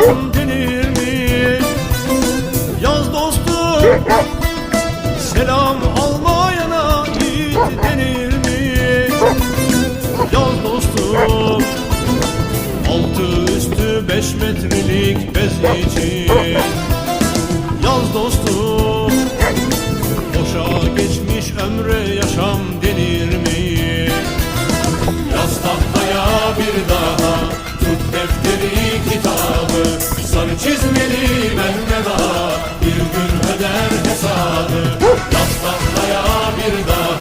yaşam denir mi? Yaz dostum, selam almayana yiğit denir mi? Yaz dostum, altı üstü 5 metrelik bez için. Yaz dostum, boşa geçmiş ömre yaşam denir mi? Yaz tahtaya bir daha, tut defteri kitabı, sarı çizmeli Mehmet Ağa bir gün öder